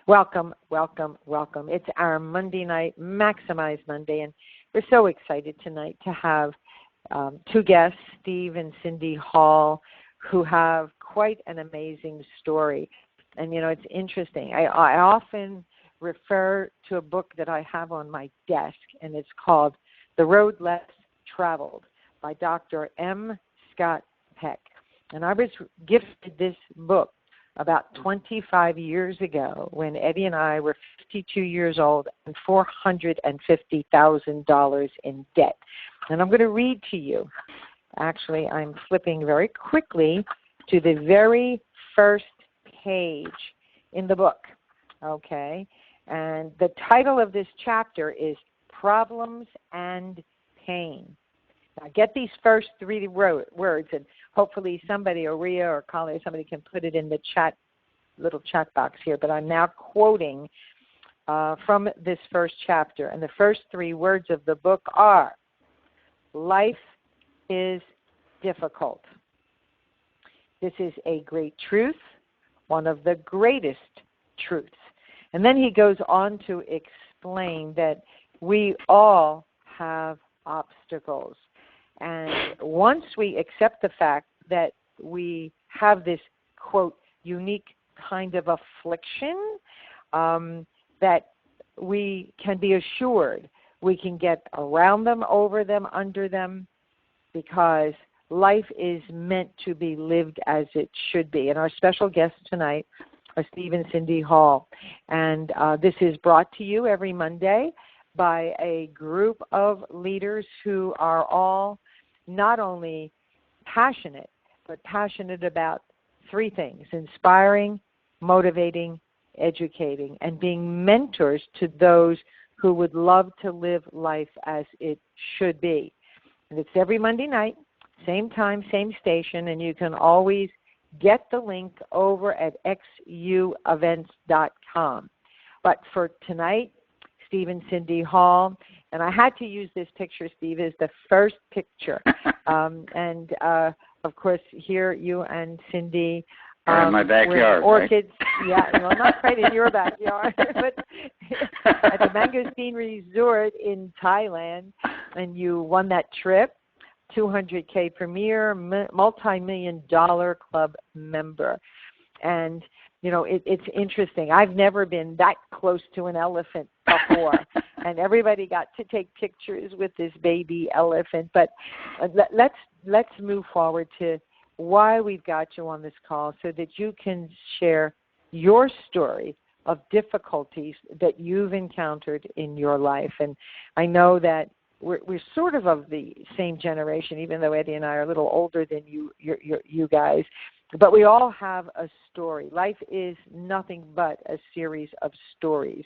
Welcome, welcome, welcome. It's our Monday night, Maximize Monday, and we're so excited tonight to have two guests, Steve and Cindy Hall, who have quite an amazing story. And, you know, it's interesting. I often refer to a book that I have on my desk, and it's called The Road Less Traveled by Dr. M. Scott Peck. And I was gifted this book about 25 years ago when Eddie and I were 52 years old and $450,000 in debt. And I'm going to read to you. Actually, I'm flipping very quickly to the very first page in the book, okay? And the title of this chapter is Problems and Pain. Now, get these first three words, and hopefully somebody, or Rhea or Colin, or somebody can put it in the little chat box here. But I'm now quoting from this first chapter. And the first three words of the book are, life is difficult. This is a great truth, one of the greatest truths. And then he goes on to explain that we all have obstacles. And once we accept the fact that we have this, quote, unique kind of affliction, that we can be assured we can get around them, over them, under them, because life is meant to be lived as it should be. And our special guests tonight are Steve and Cindy Hall. And this is brought to you every Monday by a group of leaders who are all not only passionate, but passionate about three things: inspiring, motivating, educating, and being mentors to those who would love to live life as it should be. And it's every Monday night, same time, same station, and you can always get the link over at xuevents.com. But for tonight, Steve and Cindy Hall, and I had to use this picture, Steve, is the first picture. Of course, here you and Cindy in my backyard, orchids, right? Yeah, well, not quite in your backyard, but at the Mangosteen Resort in Thailand, and you won that trip, 200K premier, multi-million-dollar club member. And, you know, it's interesting. I've never been that close to an elephant before, and everybody got to take pictures with this baby elephant. But let's move forward to why we've got you on this call, so that you can share your story of difficulties that you've encountered in your life. And I know that we're sort of the same generation, even though Eddie and I are a little older than you guys. But we all have a story. Life is nothing but a series of stories.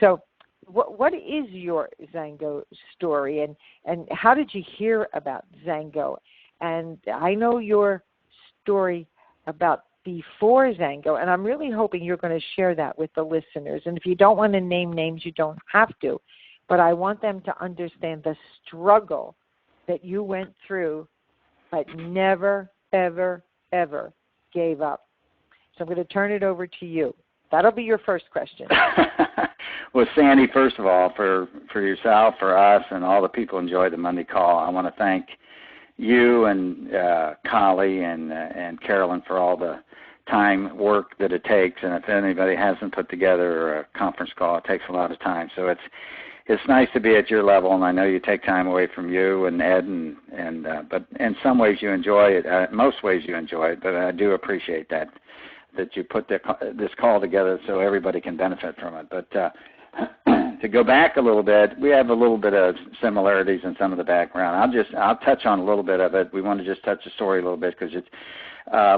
So what is your Zango story, and how did you hear about Zango? And I know your story about before Zango, and I'm really hoping you're going to share that with the listeners. And if you don't want to name names, you don't have to. But I want them to understand the struggle that you went through, but never, ever, ever gave up. So I'm going to turn it over to you. That'll be your first question. Well, Sandy, first of all, for yourself, for us, and all the people who enjoy the Monday call, I want to thank you and Collie and Carolyn for all the time, work that it takes. And if anybody hasn't put together a conference call, it takes a lot of time. So it's nice to be at your level, and I know you take time away from you and Ed, but in some ways you enjoy it. Most ways you enjoy it, but I do appreciate that you put this call together so everybody can benefit from it. But to go back a little bit, we have a little bit of similarities in some of the background. I'll touch on a little bit of it. We want to just touch the story a little bit because it's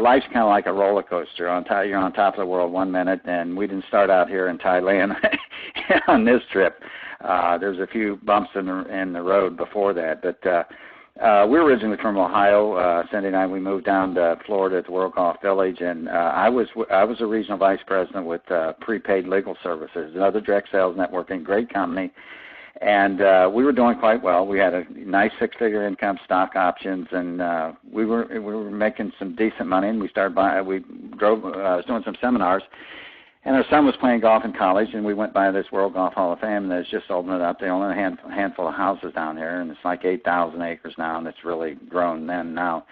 life's kind of like a roller coaster. You're on top of the world 1 minute, and we didn't start out here in Thailand on this trip. There's a few bumps in the road before that, but we're originally from Ohio. Cindy and I, we moved down to Florida to World Golf Village, and I was a regional vice president with Prepaid Legal Services, another direct sales networking, great company, and we were doing quite well. We had a nice six-figure income, stock options, and we were making some decent money. And we started I was doing some seminars. And our son was playing golf in college, and we went by this World Golf Hall of Fame, and it's just opened it up. They only had a handful of houses down here, and it's like 8,000 acres now, and it's really grown then now.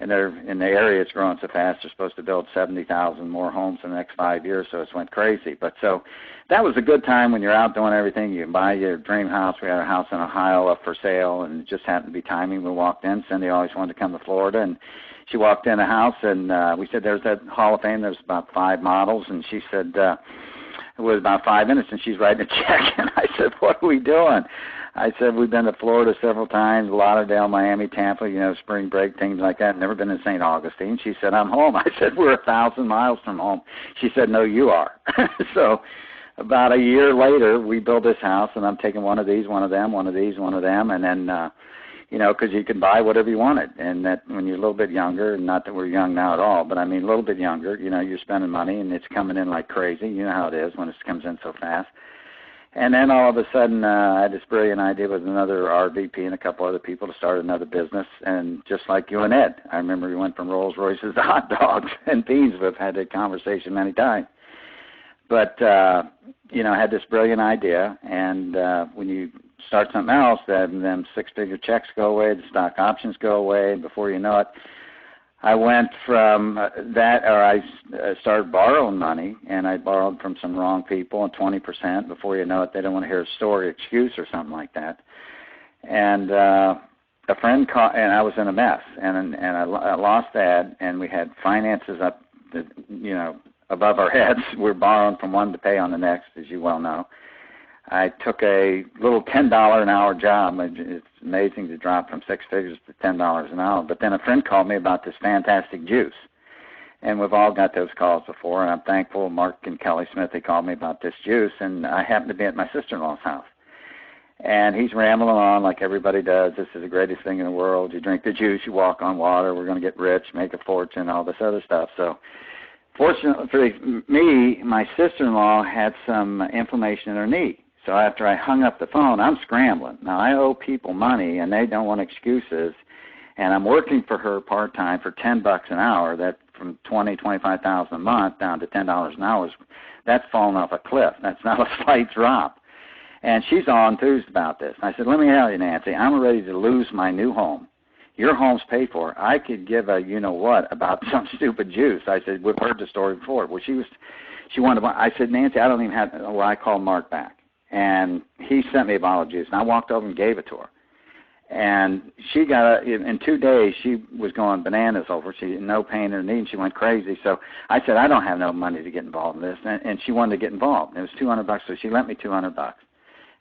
And they're in the area, it's growing so fast. They're supposed to build 70,000 more homes in the next 5 years, so it's went crazy. But so that was a good time when you're out doing everything. You can buy your dream house. We had a house in Ohio up for sale, and it just happened to be timing. We walked in. Cindy always wanted to come to Florida, and she walked in the house, and we said, there's that Hall of Fame. There's about 5 models, and she said, it was about 5 minutes, and she's writing a check. And I said, what are we doing? I said, we've been to Florida several times, Lauderdale, Miami, Tampa, spring break, things like that. Never been to St. Augustine. She said, I'm home. I said, we're 1,000 miles from home. She said, no, you are. So about a year later, we built this house, and I'm taking one of these, one of them, one of these, one of them, and then, because you can buy whatever you wanted. And that when you're a little bit younger, and not that we're young now at all, but I mean a little bit younger, you're spending money, and it's coming in like crazy. You know how it is when it comes in so fast. And then all of a sudden, I had this brilliant idea with another RVP and a couple other people to start another business. And just like you and Ed, I remember we went from Rolls Royces to hot dogs and beans. We've had that conversation many times. But, I had this brilliant idea. And when you start something else, then them 6-figure checks go away, the stock options go away. And before you know it, I went from I started borrowing money, and I borrowed from some wrong people, and 20%. Before you know it, they don't want to hear a story, excuse, or something like that. And a friend called, and I was in a mess, and I lost that, and we had finances up, above our heads. We're borrowing from one to pay on the next, as you well know. I took a little $10 an hour job. It's amazing to drop from 6 figures to $10 an hour. But then a friend called me about this fantastic juice. And we've all got those calls before, and I'm thankful. Mark and Kelly Smith, they called me about this juice, and I happened to be at my sister-in-law's house. And he's rambling on like everybody does. This is the greatest thing in the world. You drink the juice, you walk on water, we're going to get rich, make a fortune, all this other stuff. So fortunately for me, my sister-in-law had some inflammation in her knee. So after I hung up the phone, I'm scrambling. Now, I owe people money, and they don't want excuses. And I'm working for her part-time for $10 an hour. That from $25,000 a month down to $10 an hour, that's falling off a cliff. That's not a slight drop. And she's all enthused about this. And I said, let me tell you, Nancy, I'm ready to lose my new home. Your home's paid for. I could give a you-know-what about some stupid juice. I said, we've heard the story before. Well, she wanted to buy. I said, Nancy, I don't even have, well, I called Mark back. And he sent me a bottle of juice, and I walked over and gave it to her. And she got in 2 days, she was going bananas over it. She had no pain in her knee, and she went crazy. So I said, I don't have no money to get involved in this. And she wanted to get involved. It was $200, so she lent me $200.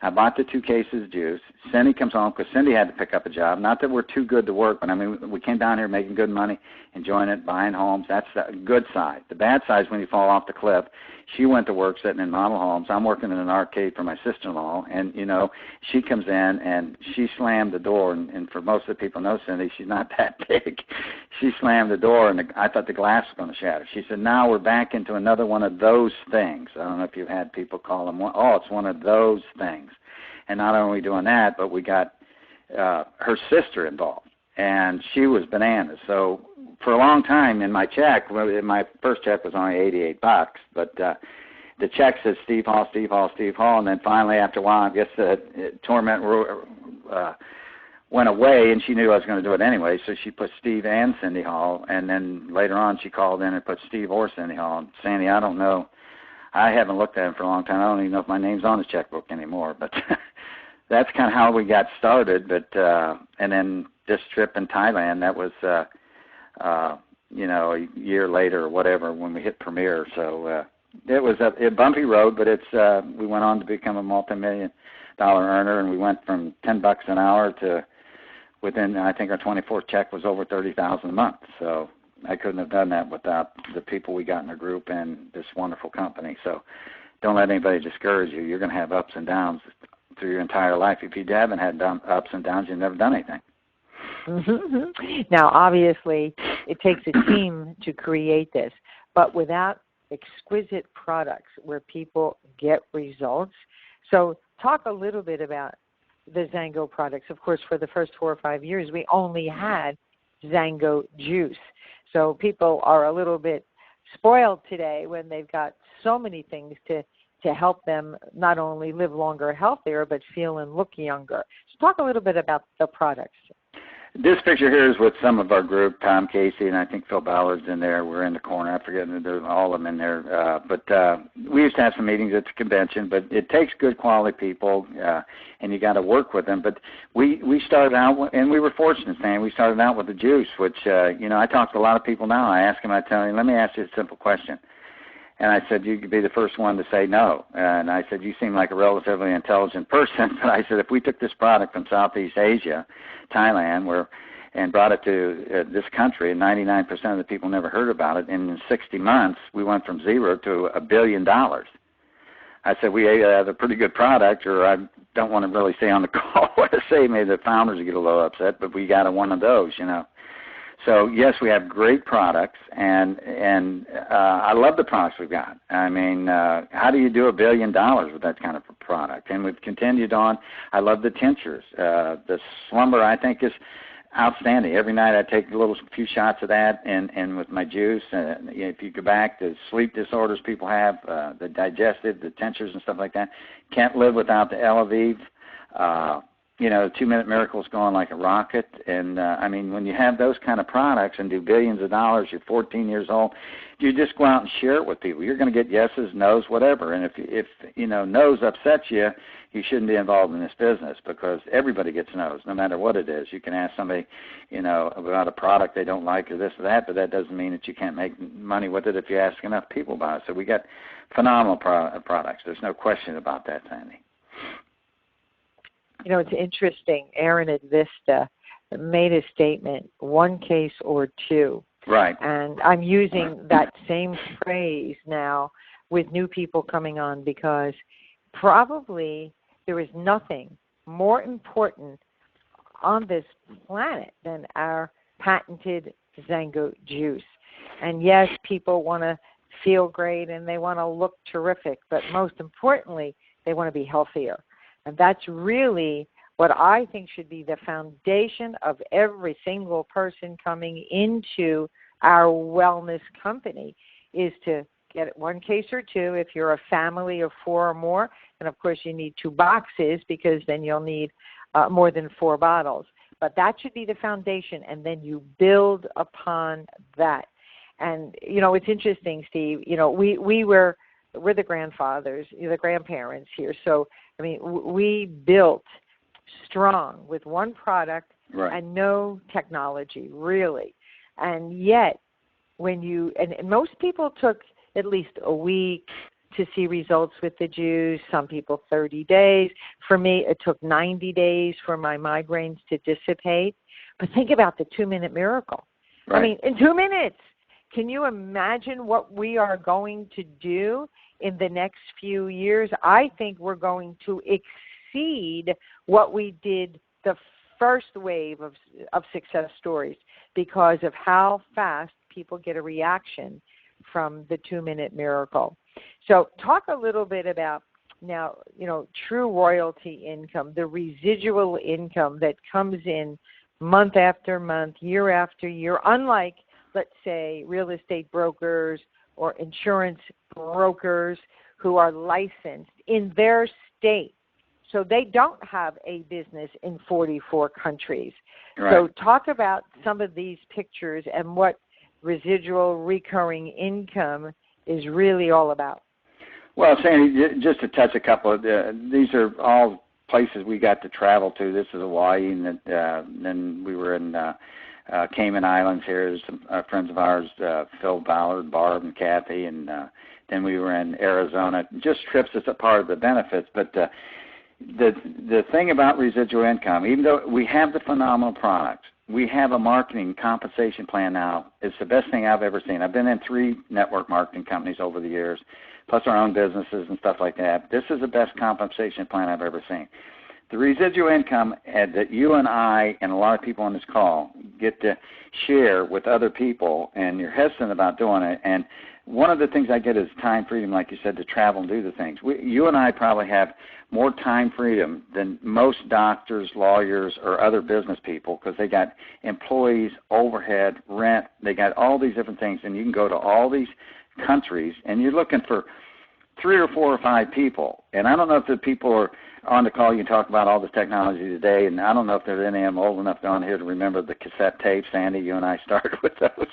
I bought the 2 cases of juice. Cindy comes home because Cindy had to pick up a job. Not that we're too good to work, but, I mean, we came down here making good money, enjoying it, buying homes. That's the good side. The bad side is when you fall off the cliff. She went to work sitting in model homes. I'm working in an arcade for my sister-in-law, and, she comes in, and she slammed the door. And for most of the people know Cindy, she's not that big. She slammed the door, and I thought the glass was going to shatter. She said, now we're back into another one of those things. I don't know if you've had people call them, it's one of those things. And not only doing that, but we got her sister involved, and she was bananas. So for a long time in my check, my first check was only $88, but the check says Steve Hall, Steve Hall, Steve Hall, and then finally after a while, I guess the torment went away, and she knew I was going to do it anyway, so she put Steve and Cindy Hall, and then later on she called in and put Steve or Cindy Hall. And Sandy, I don't know. I haven't looked at him for a long time. I don't even know if my name's on his checkbook anymore, but that's kind of how we got started. But and then this trip in Thailand, that was a year later or whatever when we hit Premier. So it was a bumpy road, but we went on to become a multi-million-dollar earner, and we went from $10 an hour to within, I think our 24th check was over $30,000 a month. So I couldn't have done that without the people we got in the group and this wonderful company. So don't let anybody discourage you. You're going to have ups and downs through your entire life. If you haven't had ups and downs, you've never done anything. Mm-hmm. Now, obviously, it takes a team to create this, but without exquisite products where people get results. So talk a little bit about the Zango products. Of course, for the first 4 or 5 years, we only had Zango juice. So people are a little bit spoiled today when they've got so many things to help them not only live longer, healthier, but feel and look younger. So talk a little bit about the products. This picture here is with some of our group, Tom Casey, and I think Phil Ballard's in there. We're in the corner. I forget, there's all of them in there. But we used to have some meetings at the convention, but it takes good quality people, and you got to work with them. But we started out, and we were fortunate, Stan. We started out with the juice, which, I talk to a lot of people now. I ask them, I tell them, let me ask you a simple question. And I said, you could be the first one to say no. And I said, you seem like a relatively intelligent person. But I said, if we took this product from Southeast Asia, Thailand, and brought it to this country, and 99% of the people never heard about it, and in 60 months, we went from zero to $1 billion. I said, we have a pretty good product, or I don't want to really say on the call what to say. Maybe the founders get a little upset, but we got one of those, So, yes, we have great products, and I love the products we've got. I mean, how do you do $1 billion with that kind of a product? And we've continued on. I love the tinctures. The slumber, I think, is outstanding. Every night I take a few shots of that, and with my juice. If you go back to sleep disorders people have, the digestive, the tinctures and stuff like that, can't live without the Elavive. The 2-Minute Miracle is going like a rocket. And, when you have those kind of products and do billions of dollars, you're 14 years old, you just go out and share it with people. You're going to get yeses, nos, whatever. And if nos upsets you, you shouldn't be involved in this business, because everybody gets nos, no matter what it is. You can ask somebody, about a product they don't like or this or that, but that doesn't mean that you can't make money with it if you ask enough people about it. So we got phenomenal products. There's no question about that, Sandy. It's interesting. Aaron at Vista made a statement, one case or two. Right. And I'm using that same phrase now with new people coming on, because probably there is nothing more important on this planet than our patented Zango juice. And yes, people want to feel great and they want to look terrific, but most importantly, they want to be healthier. And that's really what I think should be the foundation of every single person coming into our wellness company, is to get one case or two if you're a family of 4 or more. And, of course, you need 2 boxes, because then you'll need more than 4 bottles. But that should be the foundation, and then you build upon that. And, it's interesting, Steve. We're the grandfathers, the grandparents here. So, we built strong with one product, right, and no technology, really. And yet, and most people took at least a week to see results with the juice, some people 30 days. For me, it took 90 days for my migraines to dissipate. But think about the 2-Minute Miracle. Right. In 2 minutes, can you imagine what we are going to do in the next few years? I think we're going to exceed what we did the first wave of success stories, because of how fast people get a reaction from the 2-Minute Miracle. So talk a little bit about now, true royalty income, the residual income that comes in month after month, year after year, unlike, let's say, real estate brokers or insurance brokers who are licensed in their state. So they don't have a business in 44 countries. Right. So talk about some of these pictures and what residual recurring income is really all about. Well, Sandy, just to touch a couple of these are all places we got to travel to. This is Hawaii, and then we were in Cayman Islands here. There's some friends of ours, Phil Ballard, Barb, and Kathy, and then we were in Arizona. Just trips as a part of the benefits, but the thing about residual income, even though we have the phenomenal products, we have a marketing compensation plan now. It's the best thing I've ever seen. I've been in 3 network marketing companies over the years, plus our own businesses and stuff like that. This is the best compensation plan I've ever seen. The residual income that you and I and a lot of people on this call get to share with other people, and you're hesitant about doing it, and one of the things I get is time freedom, like you said, to travel and do the things. You and I probably have more time freedom than most doctors, lawyers, or other business people because they got employees, overhead, rent. They got all these different things, and you can go to all these countries, and you're looking for 3 or 4 or 5 people. And I don't know if the people are on the call, you talk about all the technology today, and I don't know if there's any of them old enough on here to remember the cassette tapes. Sandy, you and I started with those.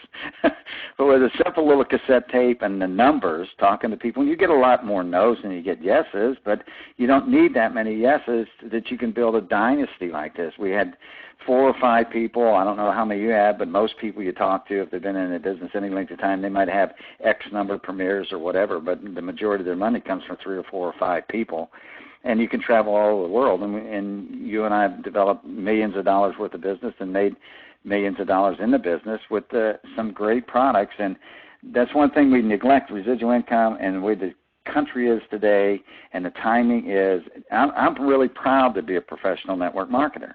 But with a simple little cassette tape and the numbers, talking to people, you get a lot more no's than you get yeses, but you don't need that many yeses that you can build a dynasty like this. We had 4 or 5 people. I don't know how many you had, but most people you talk to, if they've been in the business any length of time, they might have X number of premieres or whatever, but the majority of their money comes from 3 or 4 or 5 people. And you can travel all over the world, and you and I have developed millions of dollars worth of business and made millions of dollars in the business with some great products. And that's one thing we neglect, residual income, and the way the country is today and the timing is. I'm really proud to be a professional network marketer.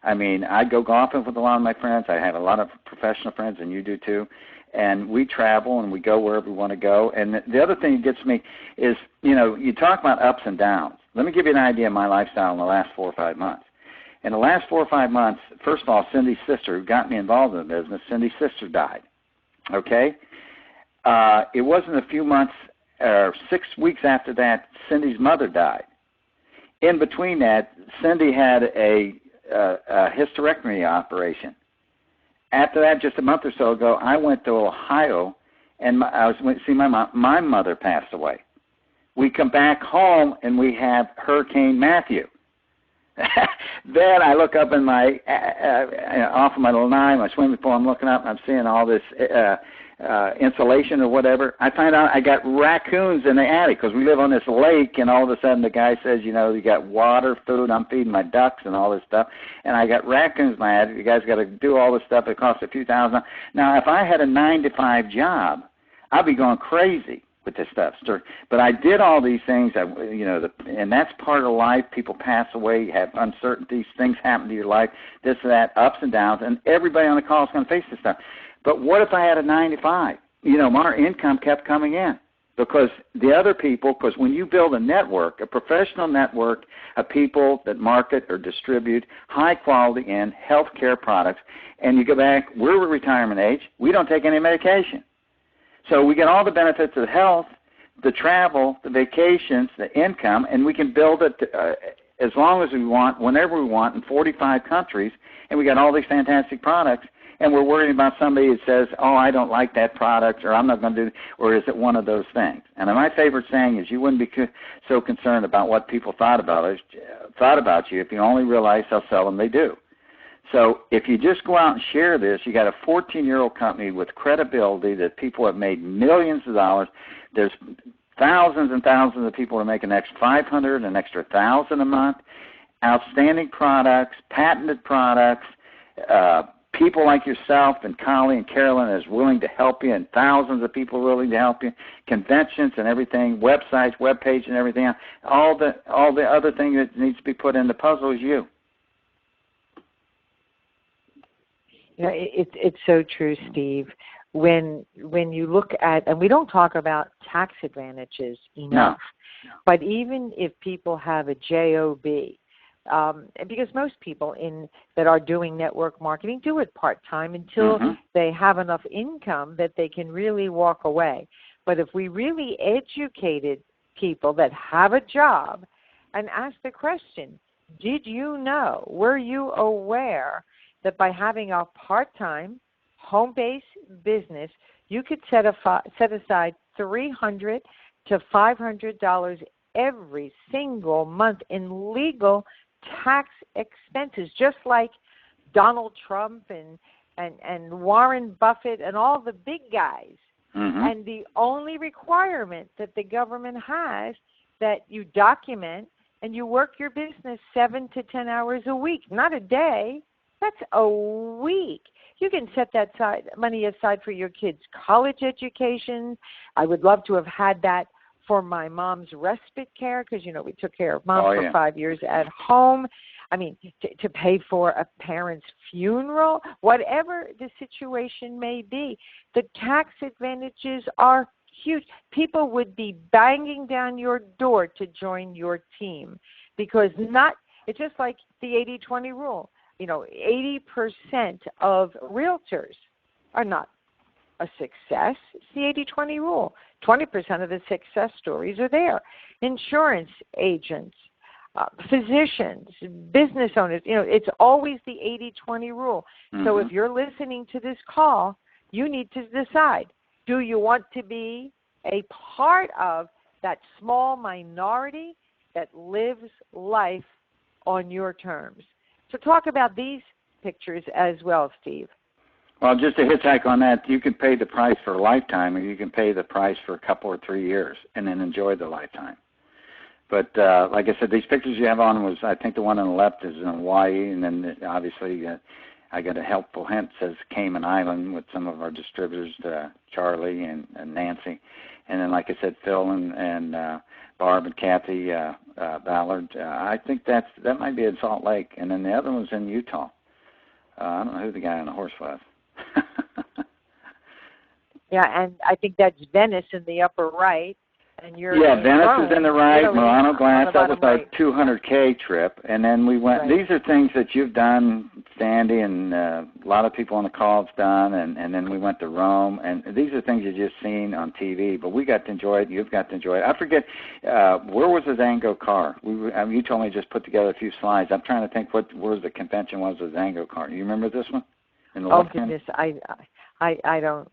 I mean, I go golfing with a lot of my friends. I have a lot of professional friends, and you do too. And we travel and we go wherever we want to go. And the other thing that gets me is, you talk about ups and downs. Let me give you an idea of my lifestyle in the last 4 or 5 months. In the last 4 or 5 months, first of all, Cindy's sister, who got me involved in the business, Cindy's sister died. Okay? It wasn't a few months or 6 weeks after that, Cindy's mother died. In between that, Cindy had a hysterectomy operation. After that, just a month or so ago, I went to Ohio, and I went to see my mom. My mother passed away. We come back home, and we have Hurricane Matthew. Then I look up in my off of my lanai, my swimming pool. I'm looking up, and I'm seeing all this insulation or whatever. I find out I got raccoons in the attic because we live on this lake, and all of a sudden the guy says, you got water, food, I'm feeding my ducks and all this stuff, and I got raccoons in my attic. You guys got to do all this stuff. It costs a few thousand. Now, if I had a 9-to-5 job, I'd be going crazy with this stuff. But I did all these things, and that's part of life. People pass away, you have uncertainties, things happen to your life, this, that, ups and downs, and everybody on the call is going to face this stuff. But what if I had a 9-to-5? My income kept coming in because the other people, because when you build a network, a professional network of people that market or distribute high quality and healthcare products, and you go back, we're at retirement age, we don't take any medication. So we get all the benefits of health, the travel, the vacations, the income, and we can build it as long as we want, whenever we want, in 45 countries, and we got all these fantastic products. And we're worried about somebody that says, oh, I don't like that product, or I'm not going to do, or is it one of those things? And my favorite saying is, you wouldn't be so concerned about what people thought about you if you only realized how seldom they do. So if you just go out and share this, you got a 14-year-old company with credibility that people have made millions of dollars. There's thousands and thousands of people who are making an extra $500, an extra $1,000 a month. Outstanding products, patented products. People like yourself and Collie and Carolyn is willing to help you, and thousands of people willing to help you, conventions and everything, websites, webpage and everything else. All the other thing that needs to be put in the puzzle is you. It's so true, Steve. When you look at, and we don't talk about tax advantages enough, but even if people have a job, because most people that are doing network marketing do it part-time until they have enough income that they can really walk away. But if we really educated people that have a job and asked the question, did you know, were you aware that by having a part-time home-based business, you could set aside $300 to $500 every single month in legal tax expenses, just like Donald Trump and Warren Buffett and all the big guys. And the only requirement that the government has that you document and you work your business 7 to 10 hours a week, not a day. That's a week. You can set that money aside for your kids' college education. I would love to have had that for my mom's respite care because, we took care of mom for 5 years at home. I mean, to pay for a parent's funeral, whatever the situation may be, the tax advantages are huge. People would be banging down your door to join your team because it's just like the 80-20 rule. 80% of realtors are not a success. It's the 80-20 rule. 20% of the success stories are there. Insurance agents, physicians, business owners, it's always the 80-20 rule. Mm-hmm. So if you're listening to this call, you need to decide, do you want to be a part of that small minority that lives life on your terms? So talk about these pictures as well, Steve. Well, just to hitchhike on that, you can pay the price for a lifetime, or you can pay the price for a couple or 3 years and then enjoy the lifetime. But like I said, these pictures you have on I think the one on the left is in Hawaii, and then obviously I got a helpful hint that says Cayman Island with some of our distributors, Charlie and Nancy. And then, like I said, Phil and Barb and Kathy Ballard. I think that might be in Salt Lake. And then the other one's in Utah. I don't know who the guy on the horse was. Yeah, and I think that's Venice in the upper right. And Venice is in the right, Murano Glass. That was our right. 200K trip. And then we went, right. These are things that you've done, Sandi, and a lot of people on the call have done. And then we went to Rome. And these are things you've just seen on TV. But we got to enjoy it. You've got to enjoy it. I forget, where was the Zango car? You told me just put together a few slides. I'm trying to think where the convention was with Zango car. You remember this one? Oh, goodness. I don't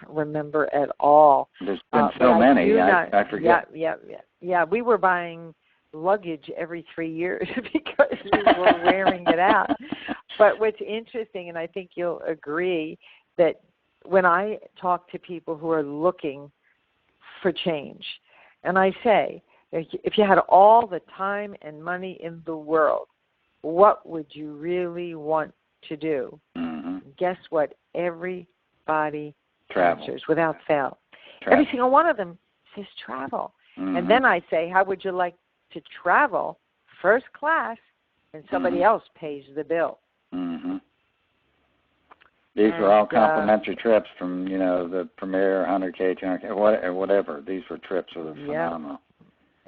remember at all. There's been so many. I forget. Yeah. We were buying luggage every 3 years because we were wearing it out. But what's interesting, and I think you'll agree, that when I talk to people who are looking for change, and I say, if you had all the time and money in the world, what would you really want to do? Mm-hmm. Guess what? Everybody answers without fail. Travel. Every single one of them says travel. Mm-hmm. And then I say, how would you like to travel first class and somebody mm-hmm. else pays the bill? Mm-hmm. These were all complimentary trips from, the Premier, 100K, 200K, or whatever. These were trips that were phenomenal.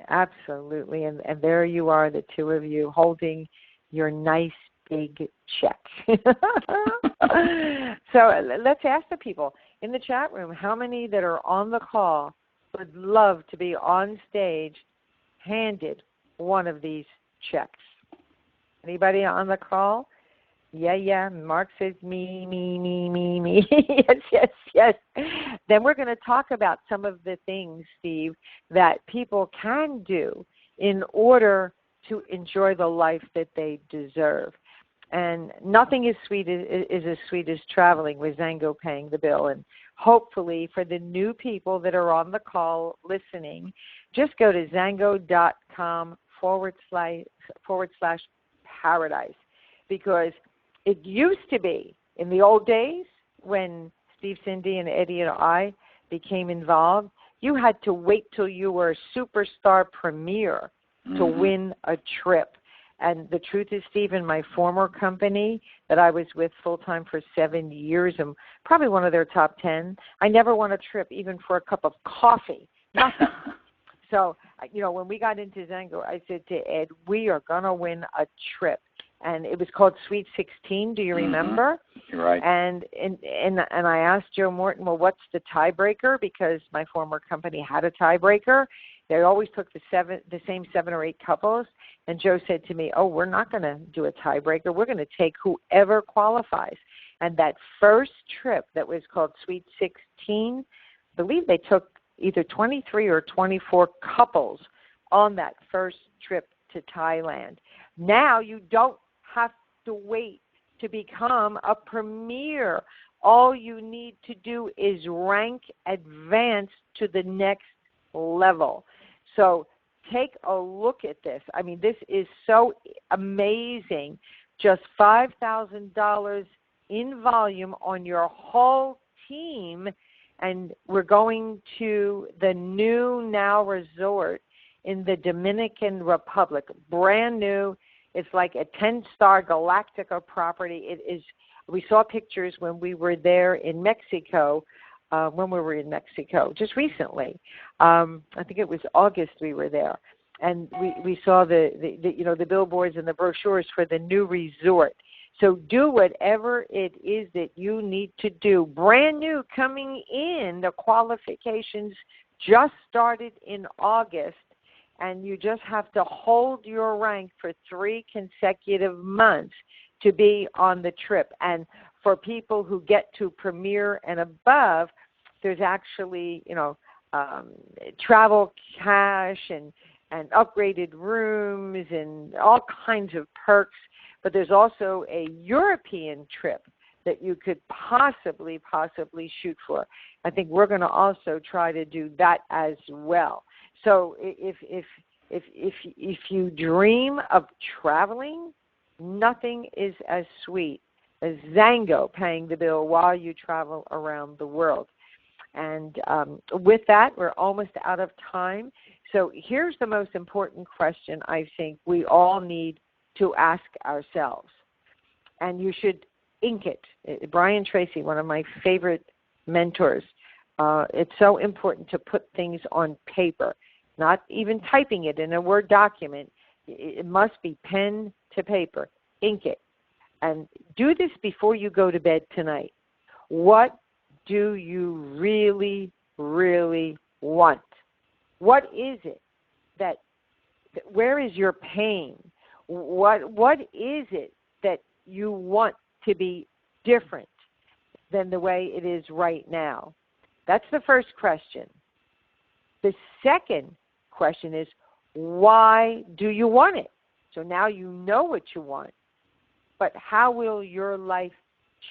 Absolutely. And there you are, the two of you, holding your nice big check. So let's ask the people in the chat room, how many that are on the call would love to be on stage handed one of these checks? Anybody on the call? Yeah. Mark says me. Yes. Then we're going to talk about some of the things, Steve, that people can do in order to enjoy the life that they deserve. And nothing is as sweet as traveling with Zango paying the bill. And hopefully for the new people that are on the call listening, just go to zango.com/paradise, because it used to be in the old days when Steve, Cindy, and Eddie and I became involved, you had to wait till you were a superstar premier to mm-hmm. win a trip. And the truth is, Steve, in my former company that I was with full-time for 7 years, and probably one of their top 10, I never won a trip even for a cup of coffee, nothing. So, when we got into Zango, I said to Ed, we are going to win a trip. And it was called Sweet 16. Do you remember? Mm-hmm. Right. And I asked Joe Morton, well, what's the tiebreaker? Because my former company had a tiebreaker. They always took the same 7 or 8 couples. And Joe said to me, we're not going to do a tiebreaker. We're going to take whoever qualifies. And that first trip that was called Sweet 16, I believe they took either 23 or 24 couples on that first trip to Thailand. Now you don't have to wait to become a premier. All you need to do is rank advance to the next level. So take a look at this. I mean, this is so amazing. Just $5,000 in volume on your whole team. And we're going to the new Now Resort in the Dominican Republic. Brand new. It's like a 10-star Galactica property. It is. We saw pictures when we were there in Mexico when we were in Mexico, just recently. I think it was August we were there. And we saw the billboards and the brochures for the new resort. So do whatever it is that you need to do. Brand new coming in. The qualifications just started in August, and you just have to hold your rank for 3 consecutive months to be on the trip. And for people who get to Premier and above, there's actually, travel cash and upgraded rooms and all kinds of perks. But there's also a European trip that you could possibly shoot for. I think we're going to also try to do that as well. So if you dream of traveling, nothing is as sweet as Zango paying the bill while you travel around the world. And with that, we're almost out of time. So here's the most important question I think we all need to ask ourselves. And you should ink it. Brian Tracy, one of my favorite mentors, it's so important to put things on paper, not even typing it in a Word document. It must be pen to paper. Ink it. And do this before you go to bed tonight. What do you really, really want? What is it where is your pain? What is it that you want to be different than the way it is right now? That's the first question. The second question is, why do you want it? So now you know what you want, but how will your life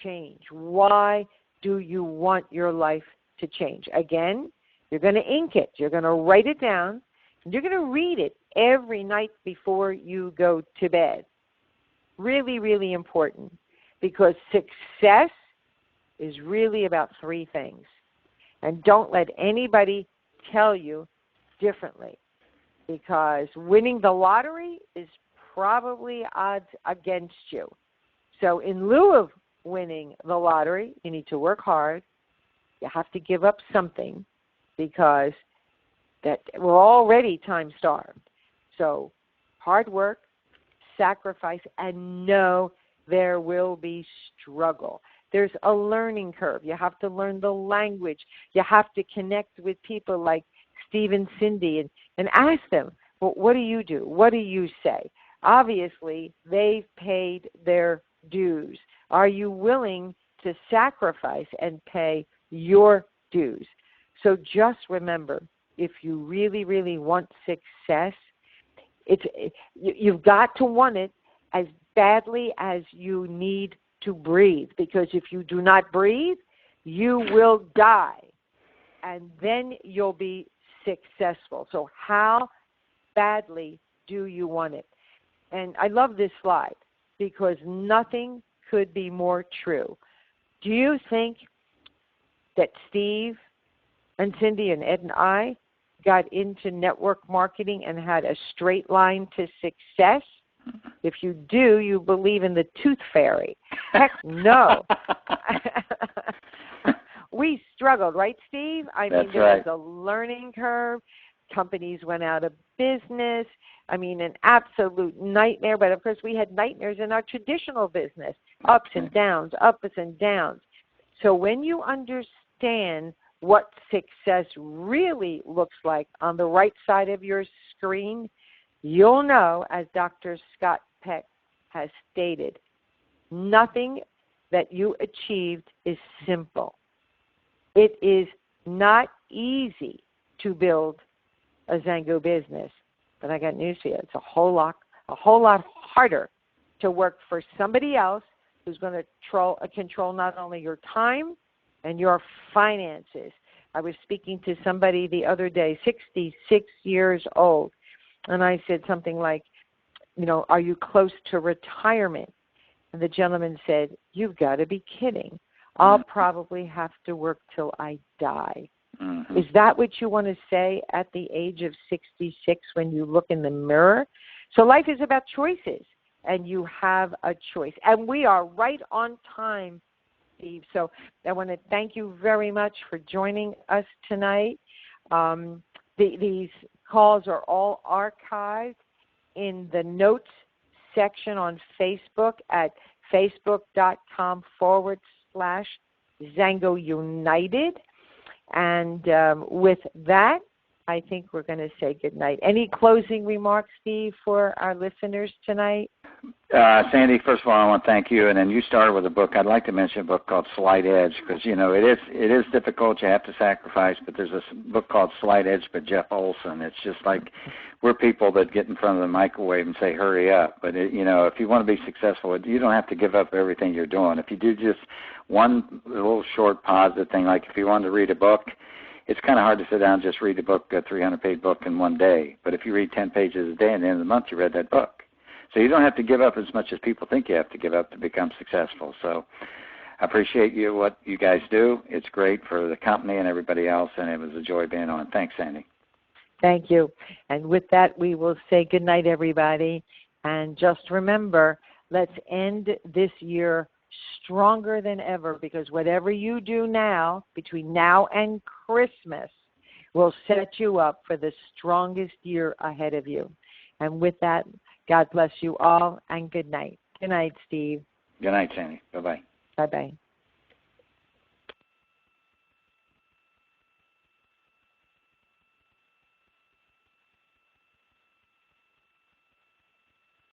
change? Why do you want your life to change? Again, you're going to ink it. You're going to write it down. And you're going to read it every night before you go to bed. Really, really important, because success is really about 3 things. And don't let anybody tell you differently, because winning the lottery is probably odds against you. So in lieu of winning the lottery, you need to work hard. You have to give up something, because that we're already time-starved. So hard work, sacrifice, and know there will be struggle. There's a learning curve. You have to learn the language. You have to connect with people like Steve and Cindy and ask them, well, what do you do? What do you say? Obviously, they've paid their dues. Are you willing to sacrifice and pay your dues? So just remember, if you really, really want success, you've got to want it as badly as you need to breathe, because if you do not breathe, you will die, and then you'll be successful. So how badly do you want it? And I love this slide, because nothing could be more true. Do you think that Steve and Cindy and Ed and I got into network marketing and had a straight line to success? If you do, you believe in the tooth fairy. Heck no. We struggled, right, Steve? I mean, there was a learning curve. Companies went out of business. I mean, an absolute nightmare. But, of course, we had nightmares in our traditional business, ups and downs, ups and downs. So when you understand what success really looks like on the right side of your screen, you'll know, as Dr. Scott Peck has stated, nothing that you achieved is simple. It is not easy to build a Zango business, but I got news for you. It's a whole lot harder to work for somebody else who's going to control not only your time and your finances. I was speaking to somebody the other day, 66 years old, and I said something like, are you close to retirement? And the gentleman said, you've got to be kidding. I'll probably have to work till I die. Mm-hmm. Is that what you want to say at the age of 66 when you look in the mirror? So life is about choices, and you have a choice. And we are right on time Steve. So I want to thank you very much for joining us tonight. These calls are all archived in the notes section on Facebook at facebook.com/Zango United. And with that, I think we're going to say good night. Any closing remarks, Steve, for our listeners tonight? Sandi, first of all, I want to thank you. And then you started with a book. I'd like to mention a book called Slight Edge because, you know, it is difficult. You have to sacrifice. But there's a book called Slight Edge by Jeff Olson. It's just like we're people that get in front of the microwave and say, hurry up. But, you know, if you want to be successful, you don't have to give up everything you're doing. If you do just one little short positive thing, like if you wanted to read a book, it's kind of hard to sit down and just read a book, a 300-page book in one day. But if you read 10 pages a day, at the end of the month, you read that book. So you don't have to give up as much as people think you have to give up to become successful. So I appreciate what you guys do. It's great for the company and everybody else, and it was a joy being on. Thanks, Sandi. Thank you. And with that, we will say good night, everybody. And just remember, let's end this year stronger than ever, because whatever you do now, between now and Christmas, will set you up for the strongest year ahead of you. And with that, God bless you all, and good night. Good night, Steve. Good night, Sandi. Bye-bye. Bye-bye.